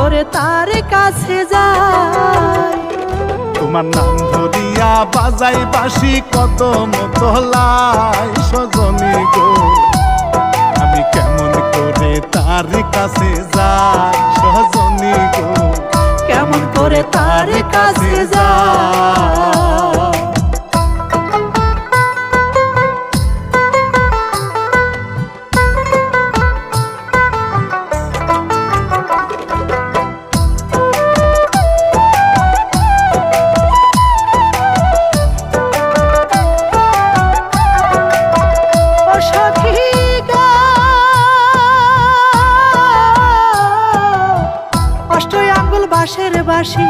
করে তার কাছে যাই। তোমার নাম ধরিয়া বাজাই বাঁশি কত মতলাই সজনী গো, আমি কেমন করে তার কাছে যাই সজনী গো, কেমন করে তার কাছে যাই। বাঁশের বাঁশি